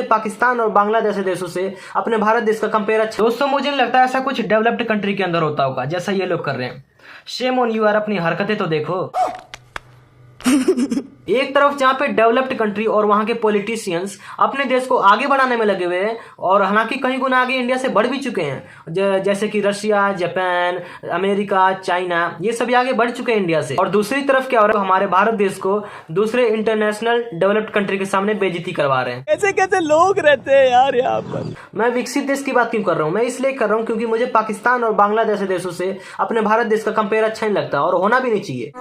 पाकिस्तान और बांग्लादेश जैसे देशों से अपने भारत देश का कंपेयर अच्छा। दोस्तों मुझे नहीं लगता ऐसा कुछ डेवलप्ड कंट्री के अंदर होता होगा जैसा ये लोग कर रहे हैं। शेम ऑन यू यार, अपनी हरकतें तो देखो। एक तरफ जहां पे डेवलप्ड कंट्री और वहां के पॉलिटिशियंस अपने देश को आगे बढ़ाने में लगे हुए हैं और हालांकि कहीं गुना आगे इंडिया से बढ़ भी चुके हैं, जैसे कि रशिया, जापान, अमेरिका, चाइना, ये सभी आगे बढ़ चुके हैं इंडिया से। और दूसरी तरफ क्या हो रहा है, हमारे भारत देश को दूसरे इंटरनेशनल डेवलप्ड कंट्री के सामने बेइज्जती करवा रहे हैं। कैसे कैसे लोग रहते हैं यार यहाँ पर। मैं विकसित देश की बात क्यों कर रहा हूँ? मैं इसलिए कर रहा हूँ क्योंकि मुझे पाकिस्तान और बांग्लादेश जैसे देशों से अपने भारत देश का कंपेयर अच्छा नहीं लगता और होना भी नहीं चाहिए।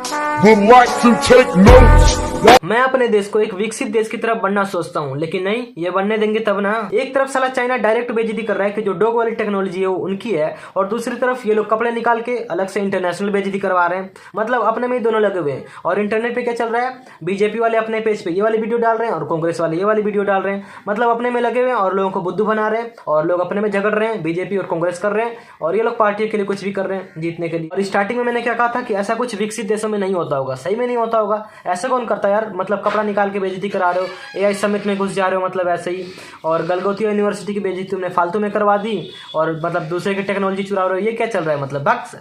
मैं अपने देश को एक विकसित देश की तरफ बढ़ना सोचता हूँ, लेकिन नहीं, ये बढ़ने देंगे तब ना। एक तरफ साला चाइना डायरेक्ट बेइज्जती कर रहा है कि जो डॉग वाली टेक्नोलॉजी है वो उनकी है, और दूसरी तरफ ये लोग कपड़े निकाल के अलग से इंटरनेशनल बेइज्जती करवा रहे हैं। मतलब अपने में ही दोनों लगे हुए हैं। और इंटरनेट पे क्या चल रहा है, बीजेपी वाले अपने पेज पे ये वाली वीडियो डाल रहे हैं और कांग्रेस वाले ये वाली वीडियो डाल रहे हैं। मतलब अपने में लगे हुए हैं और लोगों को बुद्धू बना रहे हैं और लोग अपने में झगड़ रहे हैं, बीजेपी और कांग्रेस कर रहे हैं, और ये लोग पार्टियों के लिए कुछ भी कर रहे हैं जीतने के लिए। और स्टार्टिंग में मैंने क्या कहा था कि ऐसा कुछ विकसित देशों में नहीं होता होगा। सही में नहीं होता होगा। ऐसा कौन करता यार? मतलब कपड़ा निकाल के बेइज्जती करा रहे हो, एआई समिट में घुस जा रहे हो, मतलब ऐसे ही। और गलगोटिया यूनिवर्सिटी की बेइज्जती तुमने फालतू में करवा दी और मतलब दूसरे की टेक्नोलॉजी चुरा रहे हो। ये क्या चल रहा है? मतलब बक्स।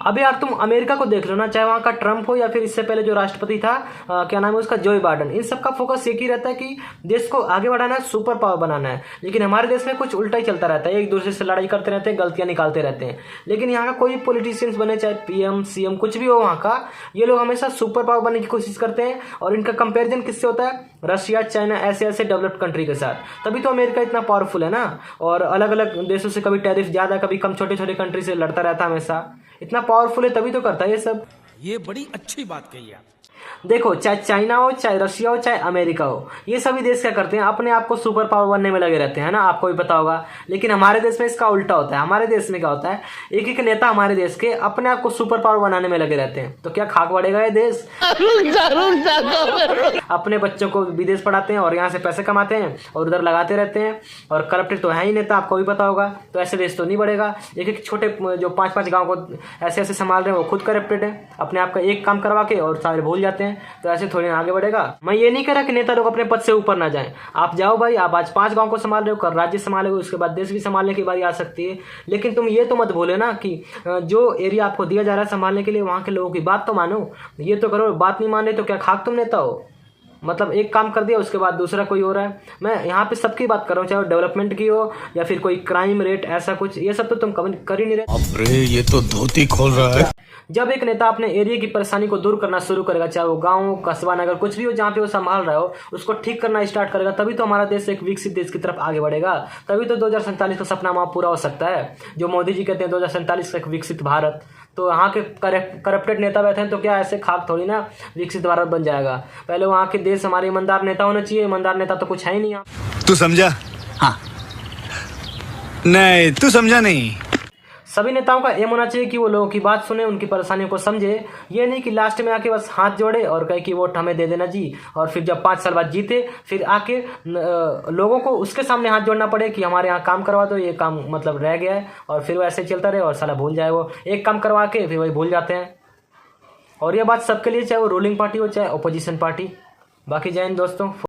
अबे यार तुम अमेरिका को देख लो ना, चाहे वहाँ का ट्रम्प हो या फिर इससे पहले जो राष्ट्रपति था, क्या नाम है उसका, जो बाइडेन। इन सब का फोकस एक ही रहता है कि देश को आगे बढ़ाना है, सुपर पावर बनाना है। लेकिन हमारे देश में कुछ उल्टा ही चलता रहता है, एक दूसरे से लड़ाई करते रहते हैं, गलतियां निकालते रहते हैं। लेकिन यहाँ का कोई पॉलिटिशियंस बने, चाहे पीएम सीएम कुछ भी हो वहाँ का, ये लोग हमेशा सुपर पावर बनने की कोशिश करते हैं। और इनका कंपेरिजन किससे होता है? रशिया, चाइना, ऐसे ऐसे डेवलप्ड कंट्री के साथ। तभी तो अमेरिका इतना पावरफुल है ना। और अलग अलग देशों से कभी टैरिफ ज्यादा, कभी कम, छोटे छोटे कंट्री से लड़ता रहता है हमेशा। इतना पावरफुल है तभी तो करता है ये सब। ये बड़ी अच्छी बात कही आप। देखो, चाहे चाइना हो, चाहे रशिया हो, चाहे अमेरिका हो, ये सभी देश क्या करते हैं, अपने आप को सुपर पावर बनने में लगे रहते हैं ना, आपको भी पता होगा। लेकिन हमारे देश में इसका उल्टा होता है। हमारे देश में क्या होता है, एक एक नेता हमारे देश के अपने आप को सुपर पावर बनाने में लगे रहते हैं। तो क्या खाक बढ़ेगा ये देश? अपने बच्चों को विदेश पढ़ाते हैं और यहाँ से पैसे कमाते हैं और उधर लगाते रहते हैं, और करप्टेड तो है ही नेता, आपको भी पता होगा। तो ऐसे देश तो नहीं बढ़ेगा। एक एक छोटे जो 5-5 गाँव को ऐसे ऐसे संभाल रहे हैं, वो खुद करप्टेड है, अपने आप का एक काम करवा के और सारे भूल जाते हैं। तो ऐसे थोड़ी ना आगे बढ़ेगा। मैं ये नहीं कह रहा कि नेता लोग अपने पद से ऊपर ना जाएं। आप जाओ भाई, आप आज 5 गांव को संभाल रहे हो, कल राज्य संभालोगे, उसके बाद देश भी संभालने की बारी आ सकती है। लेकिन तुम ये तो मत भूले ना कि जो एरिया आपको दिया जा रहा है संभालने के लिए, वहां के लोगों की बात तो मानो। ये तो करो, बात नहीं मान रहे तो क्या खाक तुम नेता हो? मतलब एक काम कर दिया उसके बाद दूसरा कोई हो रहा है। मैं यहाँ पे सबकी बात कर रहा हूँ, चाहे वो डेवलपमेंट की हो या फिर कोई क्राइम रेट ऐसा कुछ, ये सब तो तुम कर ही नहीं रहे। अरे ये तो धोती खोल रहा है। जब एक नेता अपने एरिया की परेशानी को दूर करना शुरू करेगा, चाहे वो गांव, कस्बा, नगर कुछ भी हो, जहाँ पे वो संभाल रहा हो, उसको ठीक करना स्टार्ट करेगा, तभी तो हमारा देश एक विकसित देश की तरफ आगे बढ़ेगा। तभी तो 2047 का सपना वहाँ पूरा हो सकता है, जो मोदी जी कहते हैं 2047 का एक विकसित भारत। तो वहाँ के करप्टेड नेता बैठे हैं तो क्या ऐसे खाक थोड़ी ना विकसित भारत बन जाएगा। पहले वहाँ के देश हमारे ईमानदार नेता होने चाहिए। ईमानदार नेता तो कुछ है ही नहीं। तू समझा? हाँ। नहीं, तू समझा नहीं। सभी नेताओं का एम होना चाहिए कि वो लोगों की बात सुने, उनकी परेशानियों को समझे। ये नहीं कि लास्ट में आके बस हाथ जोड़े और कहे कि वोट हमें दे देना जी, और फिर जब 5 साल बाद जीते फिर आके लोगों को उसके सामने हाथ जोड़ना पड़े कि हमारे यहाँ काम करवा दो, ये काम मतलब रह गया है, और फिर वो ऐसे चलता रहे और साला भूल जाए। वो एक काम करवा के फिर वही भूल जाते हैं। और ये बात सबके लिए, चाहे वो रूलिंग पार्टी हो चाहे अपोजिशन पार्टी। बाकी जय हिंद दोस्तों।